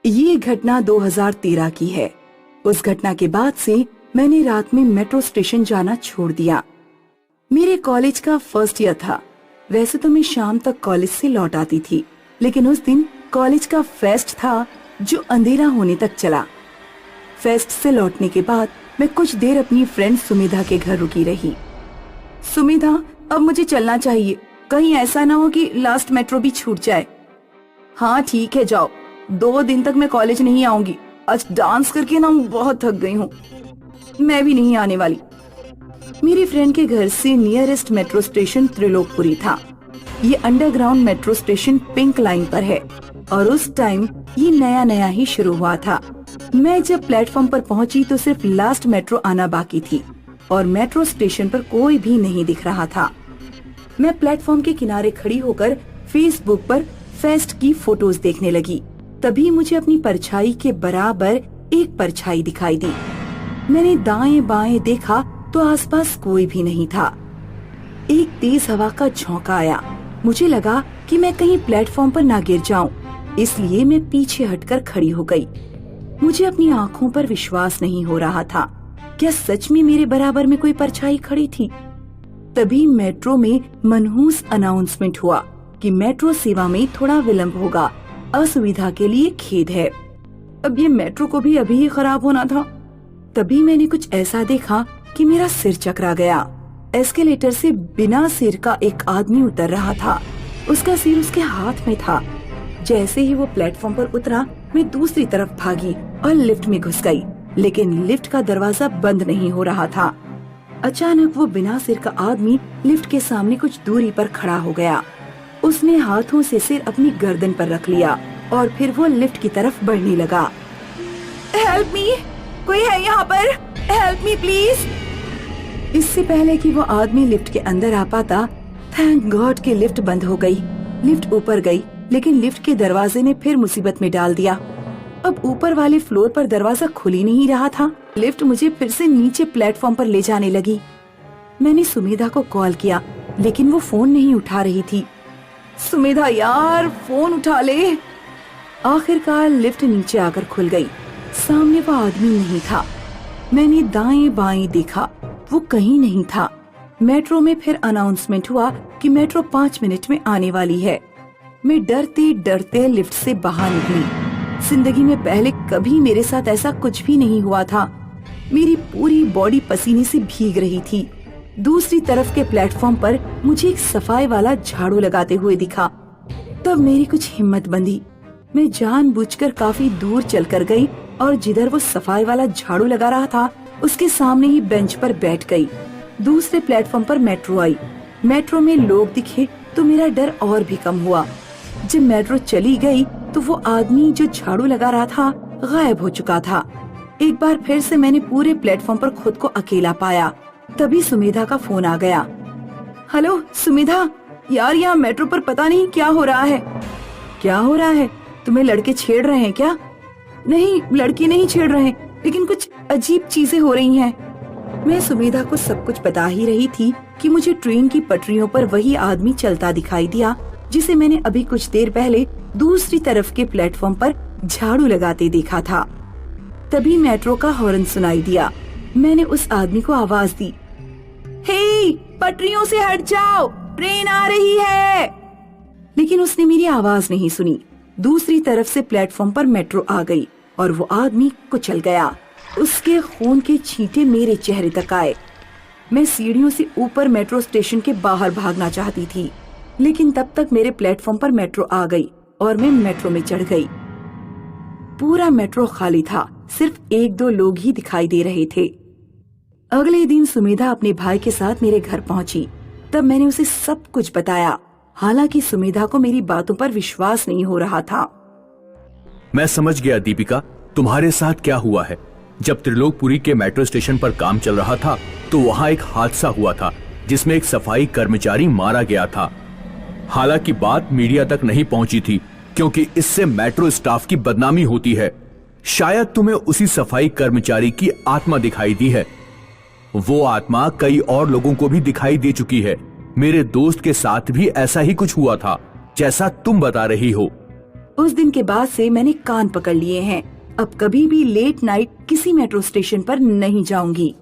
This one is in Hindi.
ये घटना 2013 की है। उस घटना के बाद से मैंने रात में मेट्रो स्टेशन जाना छोड़ दिया। मेरे कॉलेज का फर्स्ट ईयर था। वैसे तो मैं शाम तक कॉलेज से लौट आती थी, लेकिन उस दिन कॉलेज का फेस्ट था जो अंधेरा होने तक चला। फेस्ट से लौटने के बाद मैं कुछ देर अपनी फ्रेंड सुमिधा के घर रुकी रही। सुमिधा, अब मुझे चलना चाहिए, कहीं ऐसा ना हो कि लास्ट मेट्रो भी छूट जाए। हाँ ठीक है, जाओ। 2 दिन तक मैं कॉलेज नहीं आऊंगी। आज डांस करके ना बहुत थक गई हूँ। मैं भी नहीं आने वाली। मेरी फ्रेंड के घर से नियरेस्ट मेट्रो स्टेशन त्रिलोकपुरी था। ये underground metro station pink line पर है और उस टाइम ये नया नया ही शुरू हुआ था। मैं जब प्लेटफॉर्म पर पहुंची तो सिर्फ लास्ट मेट्रो आना बाकी थी और मेट्रो स्टेशन पर कोई भी नहीं दिख रहा था। मैं प्लेटफॉर्म के किनारे खड़ी होकर फेसबुक पर फेस्ट की फोटोज देखने लगी। तभी मुझे अपनी परछाई के बराबर एक परछाई दिखाई दी। मैंने दाएं बाएं देखा तो आसपास कोई भी नहीं था। एक तेज हवा का झोंका आया। मुझे लगा कि मैं कहीं प्लेटफॉर्म पर ना गिर जाऊं, इसलिए मैं पीछे हटकर खड़ी हो गई। मुझे अपनी आंखों पर विश्वास नहीं हो रहा था। क्या सच में मेरे बराबर में कोई परछाई खड़ी थी? तभी मेट्रो में मनहूस अनाउंसमेंट हुआ कि मेट्रो सेवा में थोड़ा विलंब होगा, असुविधा के लिए खेद है। अब ये मेट्रो को भी अभी ही खराब होना था। तभी मैंने कुछ ऐसा देखा कि मेरा सिर चकरा गया। एस्केलेटर से बिना सिर का एक आदमी उतर रहा था। उसका सिर उसके हाथ में था। जैसे ही वो प्लेटफॉर्म पर उतरा, मैं दूसरी तरफ भागी और लिफ्ट में घुस गई, लेकिन लिफ्ट का दरवाजा बंद नहीं हो रहा था। अचानक वो बिना सिर का आदमी लिफ्ट के सामने कुछ दूरी पर खड़ा हो गया। उसने हाथों से सिर अपनी गर्दन पर रख लिया और फिर वो लिफ्ट की तरफ बढ़ने लगा। हेल्प मी, कोई है यहाँ पर? Help me please. इससे पहले कि वो आदमी लिफ्ट के अंदर आ पाता, थैंक गॉड कि लिफ्ट बंद हो गई। लिफ्ट ऊपर गई, लेकिन लिफ्ट के दरवाजे ने फिर मुसीबत में डाल दिया। अब ऊपर वाले फ्लोर पर दरवाजा खुल ही नहीं रहा था। लिफ्ट मुझे फिर से नीचे प्लेटफॉर्म पर ले जाने लगी। मैंने सुमिधा को कॉल किया, लेकिन वो फोन नहीं उठा रही थी। सुमिधा यार, फोन उठा ले। आखिरकार लिफ्ट नीचे आकर खुल गई। सामने वो आदमी नहीं था। मैंने दाएं बाएं देखा, वो कहीं नहीं था। मेट्रो में फिर अनाउंसमेंट हुआ कि मेट्रो 5 मिनट में आने वाली है। मैं डरते डरते लिफ्ट से बाहर निकली। जिंदगी में पहले कभी मेरे साथ ऐसा कुछ भी नहीं हुआ था। मेरी पूरी बॉडी पसीने से भीग रही थी। दूसरी तरफ के प्लेटफॉर्म पर मुझे एक सफाई वाला झाड़ू लगाते हुए दिखा। तब मेरी कुछ हिम्मत बंधी। मैं जानबूझकर काफी दूर चलकर गई और जिधर वो सफाई वाला झाड़ू लगा रहा था, उसके सामने ही बेंच पर बैठ गई। दूसरे प्लेटफॉर्म पर मेट्रो आई। मेट्रो में लोग दिखे तो मेरा डर और भी कम हुआ। जब मेट्रो चली गई तो वो आदमी जो झाड़ू लगा रहा था गायब हो चुका था। एक बार फिर से मैंने पूरे प्लेटफॉर्म पर खुद को अकेला पाया। तभी सुमिधा का फोन आ गया। हेलो सुमिधा, यार यहाँ मेट्रो पर पता नहीं क्या हो रहा है। क्या हो रहा है? तुम्हें लड़के छेड़ रहे हैं क्या? नहीं, लड़की नहीं छेड़ रहे, लेकिन कुछ अजीब चीजें हो रही हैं। मैं सुमिधा को सब कुछ बता ही रही थी कि मुझे ट्रेन की पटरियों पर वही आदमी चलता दिखाई दिया जिसे मैंने अभी कुछ देर पहले दूसरी तरफ के प्लेटफॉर्म पर झाड़ू लगाते देखा था। तभी मेट्रो का हॉर्न सुनाई दिया। मैंने उस आदमी को आवाज दी, हे, पटरियों से हट जाओ, ट्रेन आ रही है। लेकिन उसने मेरी आवाज नहीं सुनी। दूसरी तरफ से प्लेटफॉर्म पर मेट्रो आ गई और वो आदमी कुचल गया। उसके खून के छींटे मेरे चेहरे तक आए। मैं सीढ़ियों से ऊपर मेट्रो स्टेशन के बाहर भागना चाहती थी, लेकिन तब तक मेरे प्लेटफॉर्म पर मेट्रो आ गई और मैं मेट्रो में चढ़ गई। पूरा मेट्रो खाली था, सिर्फ 1-2 लोग ही दिखाई दे रहे थे। अगले दिन सुमिधा अपने भाई के साथ मेरे घर पहुंची। तब मैंने उसे सब कुछ बताया। हालांकि सुमिधा को मेरी बातों पर विश्वास नहीं हो रहा था। मैं समझ गया दीपिका, तुम्हारे साथ क्या हुआ है। जब त्रिलोकपुरी के मेट्रो स्टेशन पर काम चल रहा था तो वहाँ एक हादसा हुआ था जिसमें एक सफाई कर्मचारी मारा गया था। हालांकि बात मीडिया तक नहीं पहुंची थी क्योंकि इससे मेट्रो स्टाफ की बदनामी होती है। शायद तुम्हें उसी सफाई कर्मचारी की आत्मा दिखाई दी है। वो आत्मा कई और लोगों को भी दिखाई दे चुकी है। मेरे दोस्त के साथ भी ऐसा ही कुछ हुआ था जैसा तुम बता रही हो। उस दिन के बाद से मैंने कान पकड़ लिए हैं। अब कभी भी लेट नाइट किसी मेट्रो स्टेशन पर नहीं जाऊंगी।